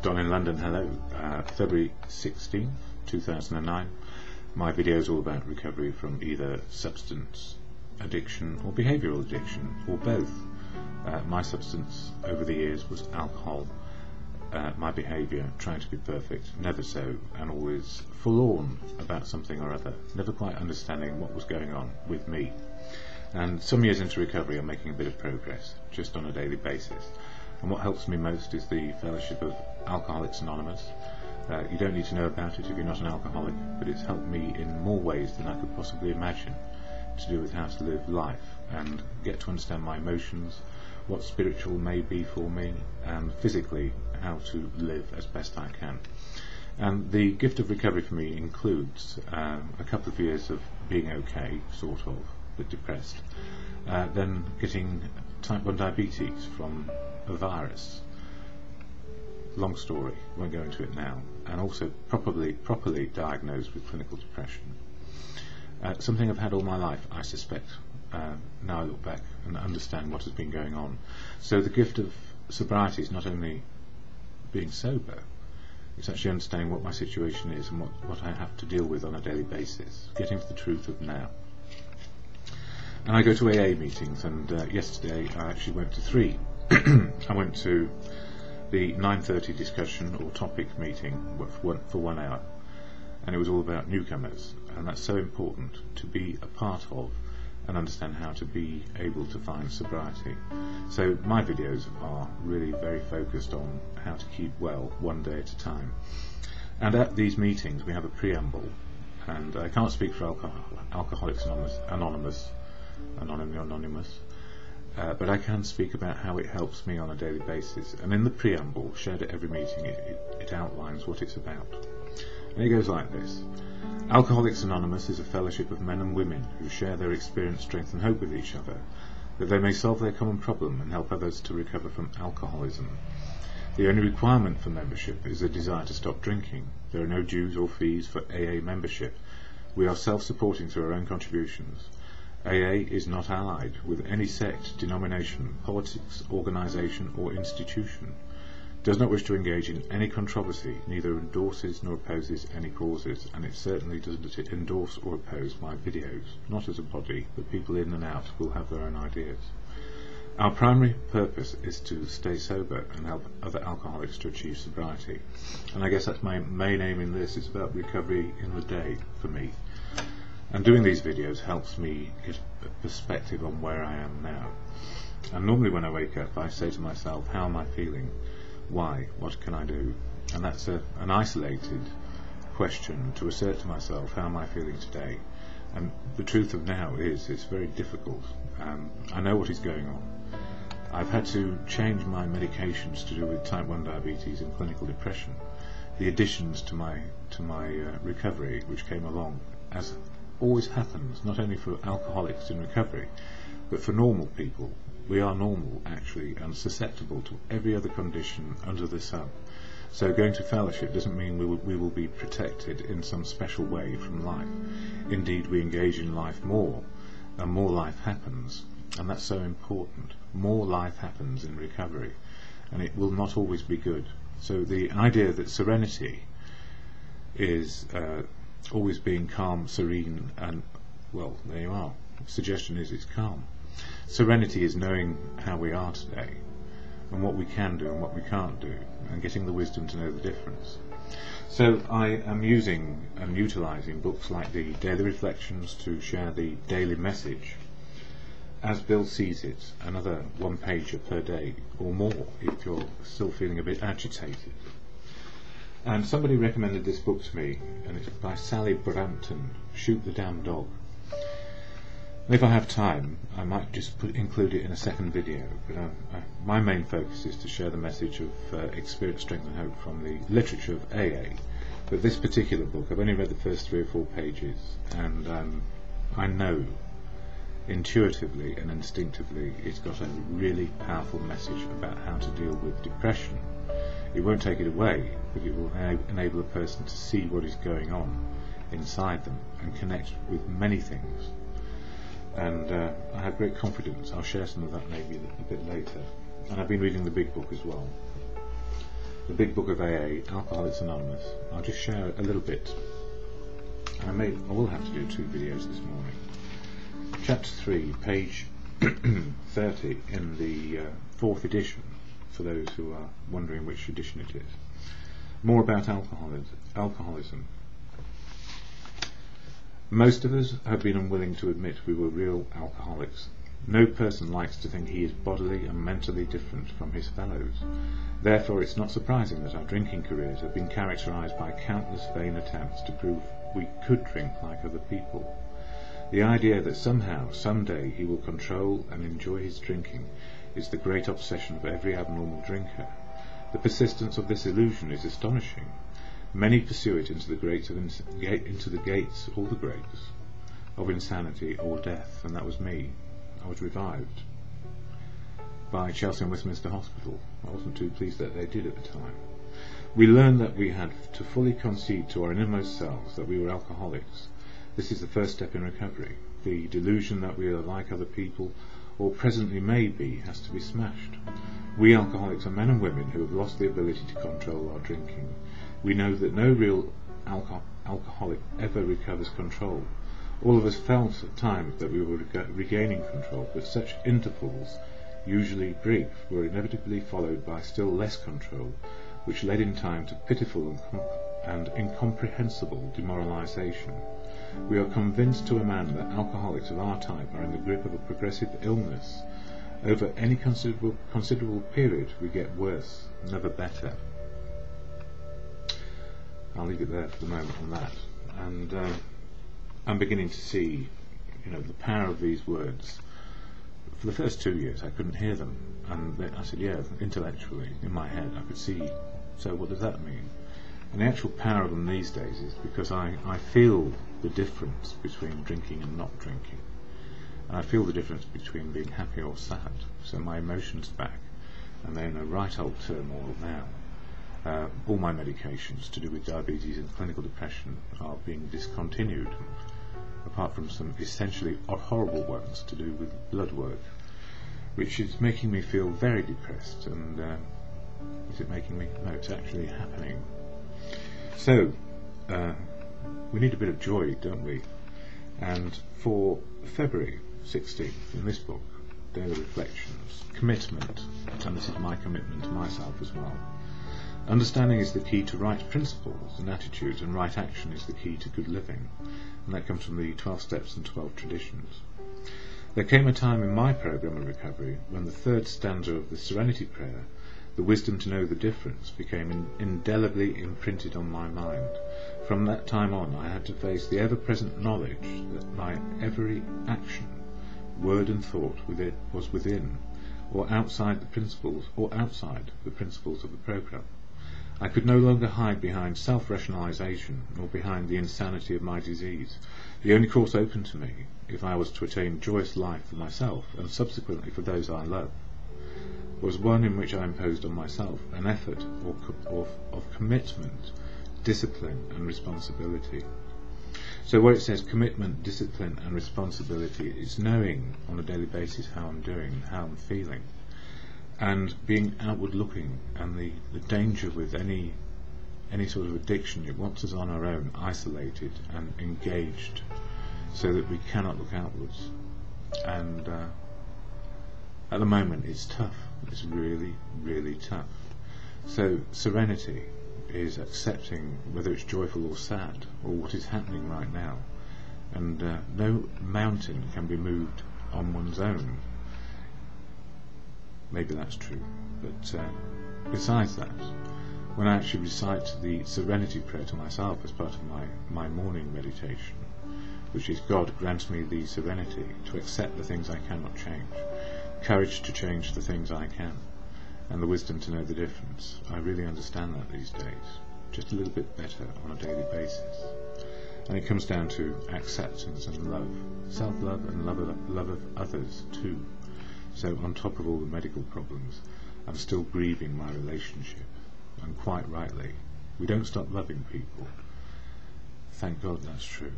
DonInLondon, hello. February 16th, 2009. My video is all about recovery from either substance addiction or behavioural addiction, or both. My substance over the years was alcohol. My behaviour, trying to be perfect, never so, and always forlorn about something or other, never quite understanding what was going on with me. And some years into recovery, I'm making a bit of progress, just on a daily basis. And what helps me most is the fellowship of Alcoholics Anonymous. You don't need to know about it if you're not an alcoholic, but it's helped me in more ways than I could possibly imagine to do with how to live life and get to understand my emotions, what spiritual may be for me, and physically how to live as best I can. And the gift of recovery for me includes a couple of years of being okay, sort of, but depressed, then getting type 1 diabetes from a virus. Long story, won't go into it now, and also properly diagnosed with clinical depression. Something I've had all my life, I suspect. Now I look back and understand what has been going on. So the gift of sobriety is not only being sober, it's actually understanding what my situation is and what I have to deal with on a daily basis, getting to the truth of now. And I go to AA meetings, and yesterday I actually went to 3. I went to the 9:30 discussion or topic meeting for 1 hour, and it was all about newcomers, and that's so important to be a part of and understand how to be able to find sobriety. So my videos are really very focused on how to keep well one day at a time. And at these meetings we have a preamble, and I can't speak for Alcoholics Anonymous, but I can speak about how it helps me on a daily basis. And in the preamble, shared at every meeting, it outlines what it's about. And it goes like this. Alcoholics Anonymous is a fellowship of men and women who share their experience, strength and hope with each other, that they may solve their common problem and help others to recover from alcoholism. The only requirement for membership is a desire to stop drinking. There are no dues or fees for AA membership. We are self-supporting through our own contributions. AA is not allied with any sect, denomination, politics, organisation or institution, does not wish to engage in any controversy, neither endorses nor opposes any causes, and it certainly doesn't endorse or oppose my videos, not as a body, but people in and out will have their own ideas. Our primary purpose is to stay sober and help other alcoholics to achieve sobriety, and I guess that's my main aim in this. It's about recovery in the day for me. And doing these videos helps me get a perspective on where I am now. And normally when I wake up I say to myself, how am I feeling? Why? What can I do? And that's an isolated question to assert to myself, how am I feeling today? And the truth of now is it's very difficult. I know what is going on. I've had to change my medications to do with type 1 diabetes and clinical depression. The additions to my recovery which came along, as always happens, not only for alcoholics in recovery, but for normal people. We are normal, actually, and susceptible to every other condition under the sun. So going to fellowship doesn't mean we will be protected in some special way from life. Indeed, we engage in life more, and more life happens, and that's so important. More life happens in recovery, and it will not always be good. So the idea that serenity is always being calm, serene, and, well, there you are. The suggestion is it's calm. Serenity is knowing how we are today, and what we can do and what we can't do, and getting the wisdom to know the difference. So I am using and utilising books like the Daily Reflections to share the daily message as Bill sees it, another one-pager per day or more if you're still feeling a bit agitated. And somebody recommended this book to me, and it's by Sally Brampton, Shoot the Damn Dog. And if I have time, I might just include it in a second video, but my main focus is to share the message of experience, strength and hope from the literature of AA. But this particular book, I've only read the first 3 or 4 pages, and I know intuitively and instinctively it's got a really powerful message about how to deal with depression. It won't take it away, but it will enable a person to see what is going on inside them and connect with many things. and I have great confidence. I'll share some of that maybe a bit later. And I've been reading the big book as well, the big book of AA, Alcoholics Anonymous. I'll just share a little bit. I will have to do 2 videos this morning. Chapter 3, page 30 in the 4th edition, for those who are wondering which edition it is. More about alcoholism. Most of us have been unwilling to admit we were real alcoholics. No person likes to think he is bodily and mentally different from his fellows. Therefore it's not surprising that our drinking careers have been characterized by countless vain attempts to prove we could drink like other people. The idea that somehow, someday, he will control and enjoy his drinking is the great obsession of every abnormal drinker. The persistence of this illusion is astonishing. Many pursue it into the gates or the grates of insanity or death, and that was me. I was revived by Chelsea and Westminster Hospital. I wasn't too pleased that they did at the time. We learned that we had to fully concede to our innermost selves that we were alcoholics. This is the first step in recovery. The delusion that we are like other people, or presently may be, has to be smashed. We alcoholics are men and women who have lost the ability to control our drinking. We know that no real alcoholic ever recovers control. All of us felt at times that we were regaining control, but such intervals, usually brief, were inevitably followed by still less control, which led in time to pitiful and incomprehensible demoralization. We are convinced to a man that alcoholics of our type are in the grip of a progressive illness. Over any considerable period we get worse, never better. I'll leave it there for the moment on that. And I'm beginning to see, the power of these words. For the first 2 years I couldn't hear them, and I said, yeah, intellectually, in my head I could see, so what does that mean? And the actual power of them these days is because I feel the difference between drinking and not drinking. And I feel the difference between being happy or sad. So my emotions are back, and they're in a right old turmoil now. All my medications to do with diabetes and clinical depression are being discontinued, apart from some essentially horrible ones to do with blood work, which is making me feel very depressed. And is it making me? No, it's actually happening. So we need a bit of joy, don't we? And for February 16th, in this book, Daily Reflections, commitment, and this is my commitment to myself as well. Understanding is the key to right principles and attitudes, and right action is the key to good living. And that comes from the 12 Steps and 12 Traditions. There came a time in my program of recovery when the 3rd stanza of the Serenity prayer, the wisdom to know the difference, became indelibly imprinted on my mind. From that time on I had to face the ever-present knowledge that my every action, word and thought was within or outside the principles of the program. I could no longer hide behind self-rationalization nor behind the insanity of my disease. The only course open to me, if I was to attain joyous life for myself and subsequently for those I love, was one in which I imposed on myself an effort of commitment, discipline and responsibility. So where it says commitment, discipline and responsibility, it's knowing on a daily basis how I'm doing, how I'm feeling, and being outward looking. And the danger with any sort of addiction, it wants us on our own, isolated and engaged, so that we cannot look outwards. And at the moment it's tough. It's really, really tough. So serenity is accepting whether it's joyful or sad, or what is happening right now. And no mountain can be moved on one's own. Maybe that's true. But besides that, when I actually recite the Serenity prayer to myself as part of my morning meditation, which is God grants me the serenity to accept the things I cannot change, courage to change the things I can, and the wisdom to know the difference. I really understand that these days, just a little bit better on a daily basis. And it comes down to acceptance and love, self-love and love of others too. So on top of all the medical problems, I'm still grieving my relationship, and quite rightly. We don't stop loving people. Thank God that's true.